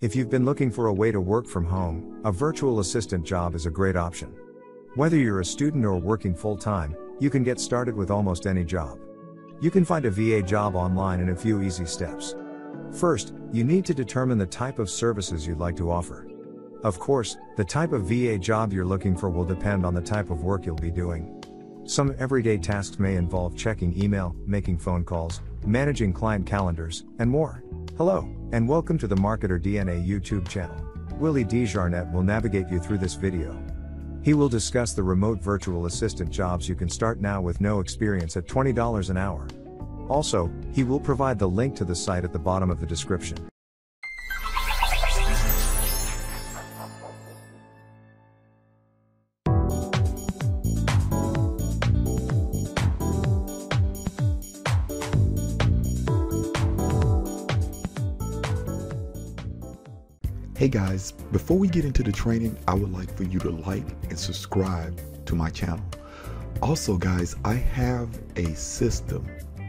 If you've been looking for a way to work from home, a virtual assistant job is a great option. Whether you're a student or working full-time, you can get started with almost any job. You can find a VA job online in a few easy steps. First, you need to determine the type of services you'd like to offer. Of course, the type of VA job you're looking for will depend on the type of work you'll be doing. Some everyday tasks may involve checking email, making phone calls, managing client calendars, and more. Hello, and welcome to the Marketer DNA YouTube channel. Willie Desjarnet will navigate you through this video. He will discuss the remote virtual assistant jobs you can start now with no experience at $20 an hour. Also, he will provide the link to the site at the bottom of the description. Hey guys, before we get into the training, I would like for you to like and subscribe to my channel. Also guys, I have a system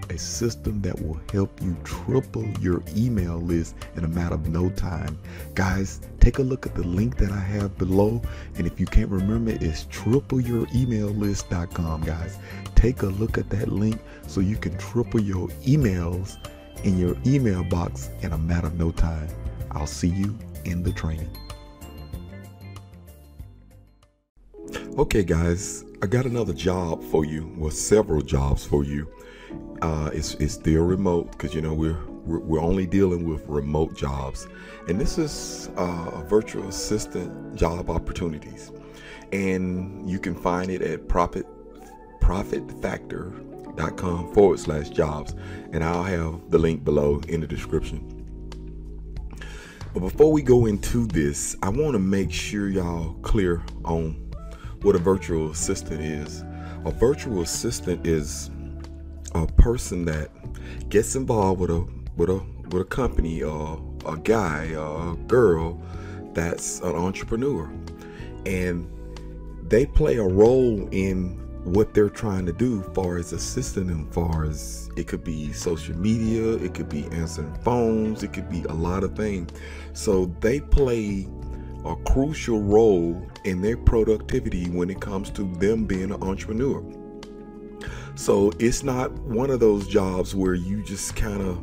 that will help you triple your email list in a matter of no time. Guys, take a look at the link that I have below, and if you can't remember, it's tripleyouremaillist.com. guys. Take a look at that link so you can triple your emails in your email box in a matter of no time. I'll see you in the training. Okay guys, I got another job for you, well, several jobs for you. It's still remote because you know we're only dealing with remote jobs, and this is a virtual assistant job opportunities, and you can find it at profitfactor.com/jobs, and I'll have the link below in the description. But before we go into this, I want to make sure y'all clear on what a virtual assistant is. A virtual assistant is a person that gets involved with a company or a guy or a girl that's an entrepreneur, and they play a role in what they're trying to do, far as assisting them, far as it could be social media, it could be answering phones, it could be a lot of things. So they play a crucial role in their productivity when it comes to them being an entrepreneur. So it's not one of those jobs where you just kind of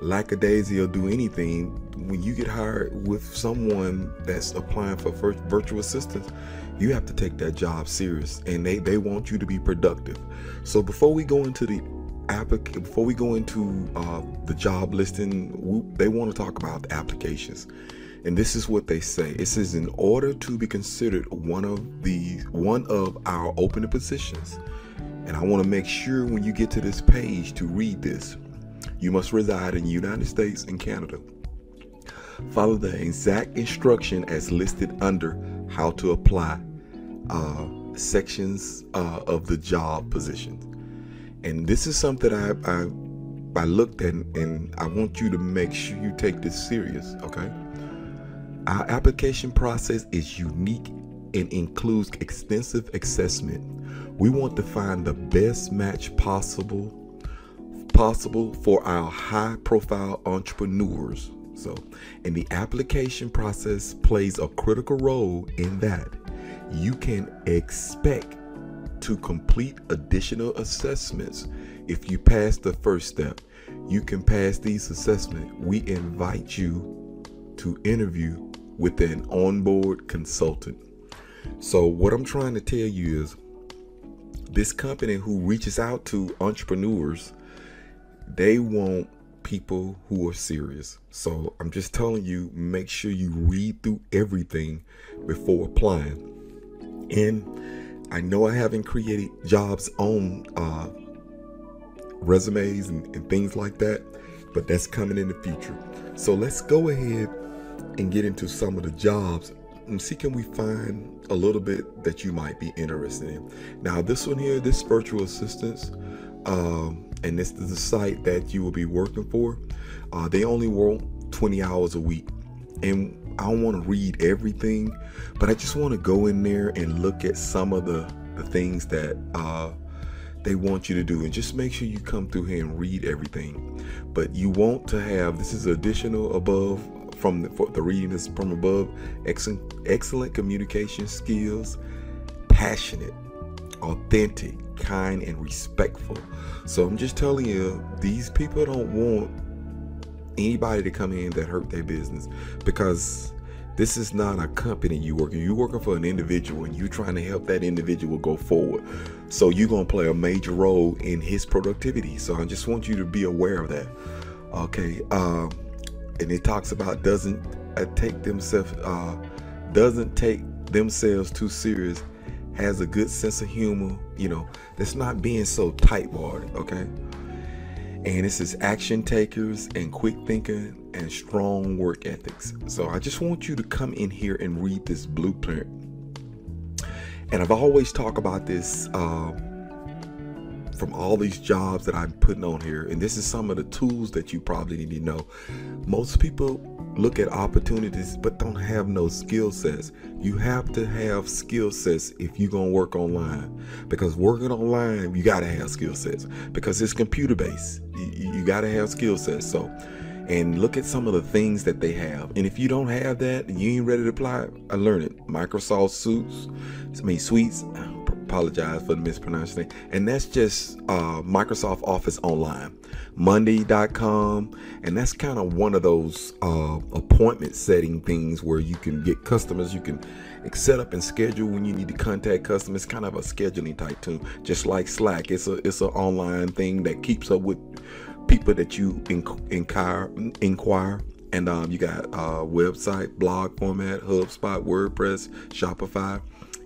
lackadaisy or do anything. When you get hired with someone that's applying for virtual assistants, you have to take that job serious, and they want you to be productive. So before we go into the job listing, they want to talk about the applications. And this is what they say. It says, in order to be considered one of our open positions, and I want to make sure when you get to this page to read this, you must reside in the United States and Canada. Follow the exact instruction as listed under how to apply sections of the job positions. And this is something I looked at, and I want you to make sure you take this serious, okay? Our application process is unique and includes extensive assessment. We want to find the best match possible for our high-profile entrepreneurs. And the application process plays a critical role in that. You can expect to complete additional assessments. If you pass the first step, you can pass these assessments. We invite you to interview with an onboard consultant. So what I'm trying to tell you is, this company who reaches out to entrepreneurs, they want people who are serious. So I'm just telling you, make sure you read through everything before applying. And I know I haven't created jobs on resumes and things like that, but that's coming in the future. So let's go ahead and get into some of the jobs and see, can we find a little bit that you might be interested in. Now this one here, this virtual assistants, and this is the site that you will be working for. They only work 20 hours a week, and I don't want to read everything, but I just want to go in there and look at some of the things that they want you to do, and just make sure you come through here and read everything. But you want to have, this is additional above from the reading is from above. Excellent communication skills, passionate, authentic, kind, and respectful. So I'm just telling you, these people don't want anybody to come in that hurt their business, because this is not a company you're working for an individual, and you're trying to help that individual go forward. So you're going to play a major role in his productivity. So I just want you to be aware of that. Okay. And it talks about doesn't take themselves too serious, has a good sense of humor, that's not being so tight-walled. Okay. And it says action takers and quick thinking and strong work ethics. So I just want you to come in here and read this blueprint. And I've always talked about this from all these jobs that I'm putting on here. And this is some of the tools that you probably need to know. Most people look at opportunities but don't have no skill sets. You have to have skill sets if you're going to work online, because working online, you got to have skill sets, because it's computer based. You got to have skill sets. So, and look at some of the things that they have. And if you don't have that and you ain't ready to apply, I learned it. Microsoft Suites. Apologize for the mispronunciation. And that's just Microsoft Office Online, Monday.com. And that's kind of one of those appointment setting things where you can get customers. You can set up and schedule when you need to contact customers. Kind of a scheduling type tool, just like Slack. It's an online thing that keeps up with people that you inquire. And you got website, blog format, HubSpot, WordPress, Shopify,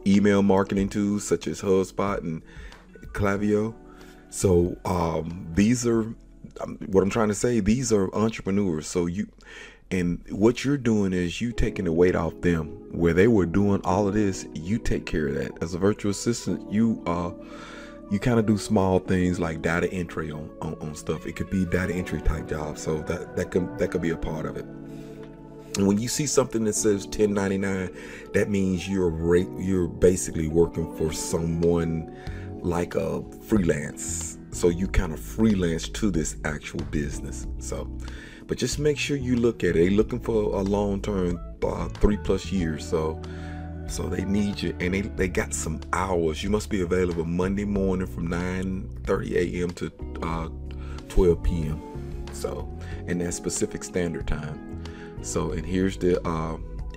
email marketing tools such as HubSpot and Klaviyo. So these are what I'm trying to say. These are entrepreneurs. So what you're doing is you taking the weight off them. Where they were doing all of this, you take care of that. As a virtual assistant, you kind of do small things like data entry on stuff. It could be data entry type jobs. So that could be a part of it. And when you see something that says 1099, that means you're basically working for someone like a freelance. So you kind of freelance to this actual business. So, but just make sure you look at it. They're looking for a long-term, 3+ years. So they need you, and they got some hours. You must be available Monday morning from 9:30 a.m. to 12 p.m. So, and that's Pacific Standard Time. So, and here's the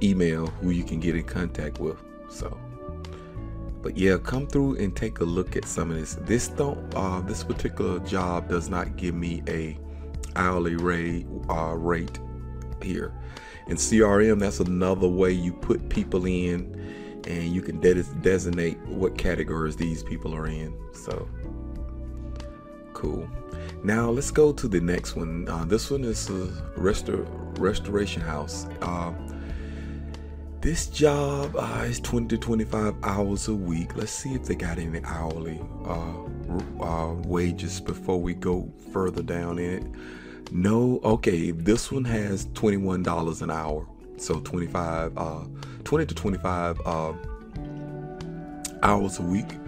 email who you can get in contact with. So, but yeah, come through and take a look at some of this. This particular job does not give me a hourly rate here. In CRM, that's another way you put people in, and you can designate what categories these people are in. So cool. Now let's go to the next one. This one is a restoration house. This job is 20 to 25 hours a week. Let's see if they got any hourly wages before we go further down in it. No. Okay, this one has $21 an hour. So 20 to 25 hours a week.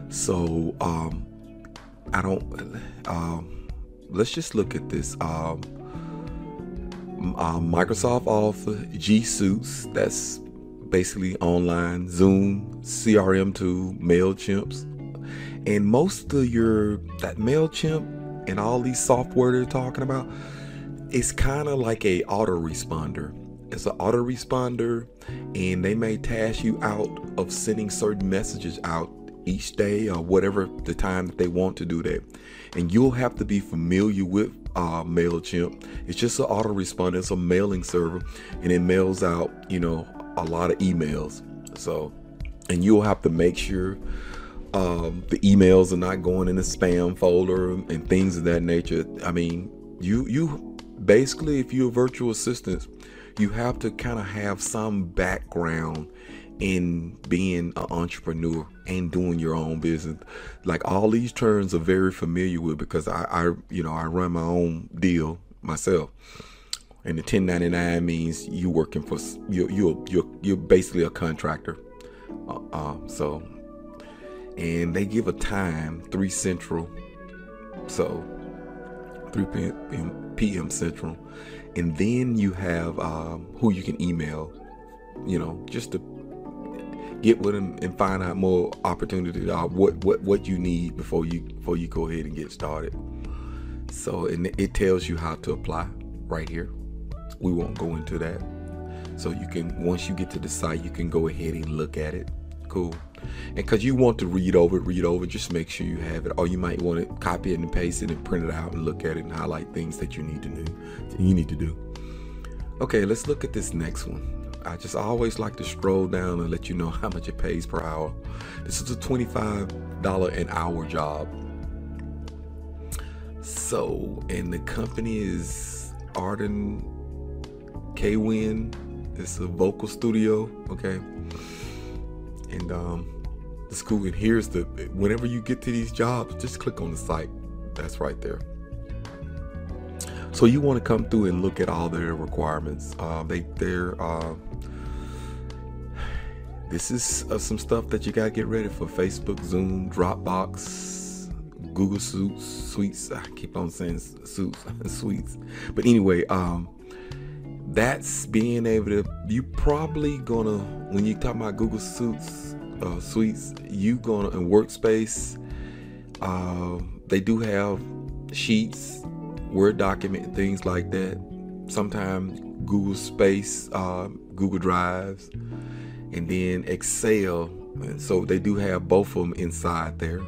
So let's just look at this. Microsoft Office, G Suites, that's basically online, Zoom, CRM tool, MailChimps, and most of that MailChimp and all these software they're talking about, it's kind of like a autoresponder. It's an autoresponder, and they may task you out of sending certain messages out each day or whatever the time that they want to do that. And you'll have to be familiar with MailChimp. It's just an autoresponder. It's a mailing server, and it mails out, a lot of emails. So, and you'll have to make sure the emails are not going in the spam folder and things of that nature. I mean, you basically, if you're a virtual assistant, you have to kind of have some background in being an entrepreneur and doing your own business. Like, all these terms are very familiar with, because I run my own deal myself. And the 1099 means you working for you're basically a contractor. So, and they give a time, 3 Central, so 3 p.m. Central, And then you have who you can email, just to get with them and find out more opportunity, what you need before you go ahead and get started. So, and it tells you how to apply right here. We won't go into that. So you can, once you get to the site, you can go ahead and look at it. Cool. And because you want to read over, just make sure you have it. Or you might want to copy it and paste it and print it out and look at it and highlight things that you need to do. Okay, let's look at this next one. I always like to scroll down and let you know how much it pays per hour. This is a $25 an hour job. So, and the company is Arden, Kwin. It's a vocal studio, okay? And the school, and here's whenever you get to these jobs, just click on the site. That's right there. So you want to come through and look at all their requirements. This is some stuff that you gotta get ready for: Facebook, Zoom, Dropbox, Google Suites. I keep on saying suits and suites, but anyway, that's being able to. You probably gonna, when you talk about Google Suites, you gonna, in Workspace, they do have sheets, Word document, things like that. Sometimes Google Space, Google Drives, and then Excel. And so they do have both of them inside there.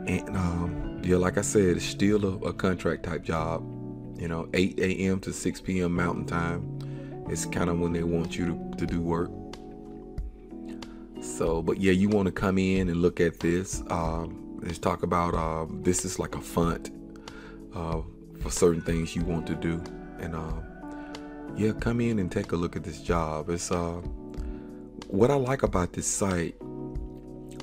And yeah, like I said, it's still a contract type job. 8 a.m. to 6 p.m. Mountain Time. It's kind of when they want you to do work. So, but yeah, you want to come in and look at this. Let's talk about, this is like a font for certain things you want to do. And yeah, come in and take a look at this job. It's what I like about this site,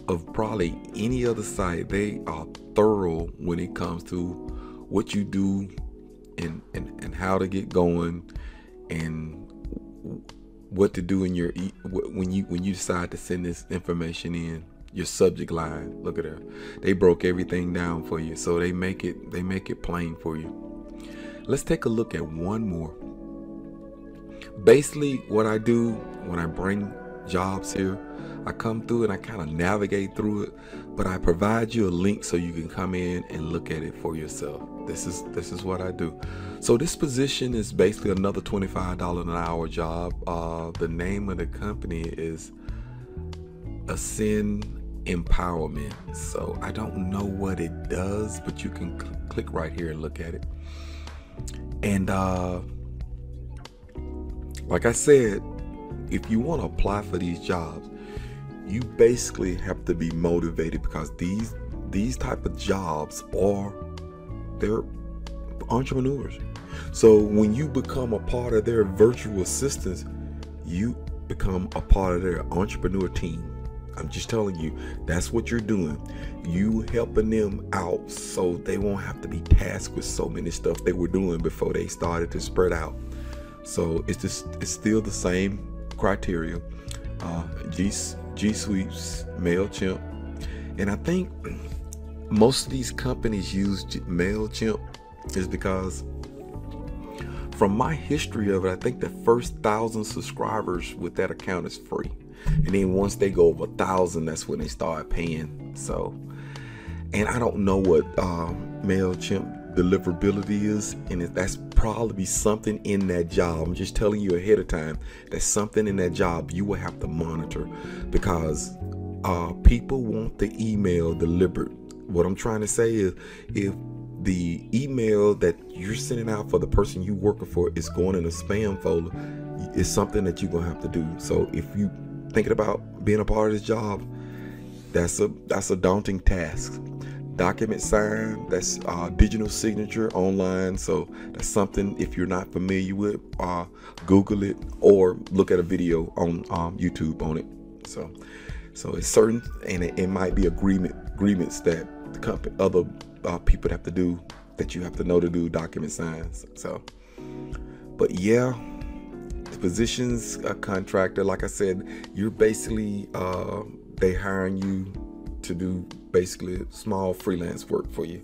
of probably any other site, they are thorough when it comes to what you do and how to get going and what to do in your when you decide to send this information in. Your subject line, look at her, they broke everything down for you, so they make it plain for you. Let's take a look at one more. Basically, what I do when I bring jobs here, I come through and I kind of navigate through it, but I provide you a link so you can come in and look at it for yourself. This is what I do. So this position is basically another $25 an hour job. The name of the company is Ascend Empowerment. So I don't know what it does, but you can click right here and look at it. And like I said, if you want to apply for these jobs, you basically have to be motivated, because these type of jobs they're entrepreneurs. So when you become a part of their virtual assistants, you become a part of their entrepreneur team. I'm just telling you, that's what you're doing. You helping them out so they won't have to be tasked with so many stuff they were doing before they started to spread out. So it's still the same criteria. G Suites, MailChimp, and I think most of these companies use MailChimp is because, from my history of it, I think the first 1,000 subscribers with that account is free, and then once they go over 1,000, that's when they start paying. So, and I don't know what MailChimp deliverability is, and that's probably something in that job. I'm just telling you ahead of time, that's something in that job you will have to monitor, because people want the email delivered. What I'm trying to say is, if the email that you're sending out for the person you working for is going in a spam folder, it's something that you're gonna have to do. So if you thinking about being a part of this job, that's a daunting task. Document sign, that's digital signature online. So that's something, if you're not familiar with, Google it or look at a video on YouTube on it. So it's certain, and it might be agreements that the company, other people have to do, that you have to know to do document signs. So, but yeah, the position's a contractor. Like I said, you're basically they hiring you to do basically small freelance work for you.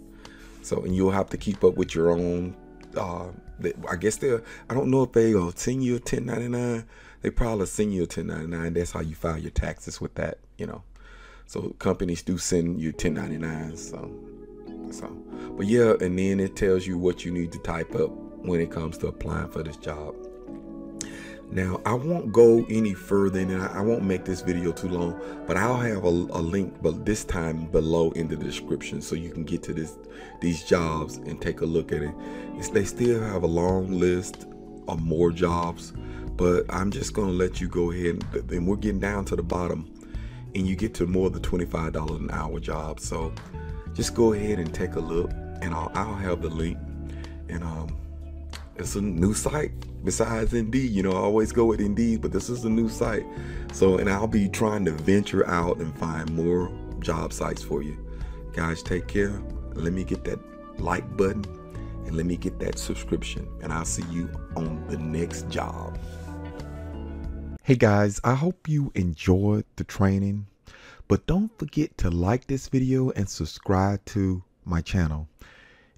So, and you'll have to keep up with your own I guess I don't know if they are send you a 1099. They probably send you a 1099. That's how you file your taxes with that, you know. So companies do send you 1099s. So, but yeah, and then it tells you what you need to type up when it comes to applying for this job. Now, I won't go any further, and I won't make this video too long, but I'll have a link, but this time below in the description, so you can get to these jobs and take a look at it. They still have a long list of more jobs, but I'm just gonna let you go ahead, and we're getting down to the bottom, and you get to more than $25 an hour jobs. So just go ahead and take a look, and I'll have the link. And it's a new site besides Indeed. You know, I always go with Indeed, but this is a new site. So, and I'll be trying to venture out and find more job sites for you. Guys, take care. Let me get that like button, and let me get that subscription, and I'll see you on the next job. Hey guys, I hope you enjoyed the training, but don't forget to like this video and subscribe to my channel.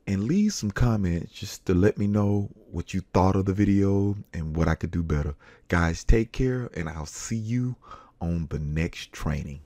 And leave some comments just to let me know what you thought of the video and what I could do better. Guys, take care, and I'll see you on the next training.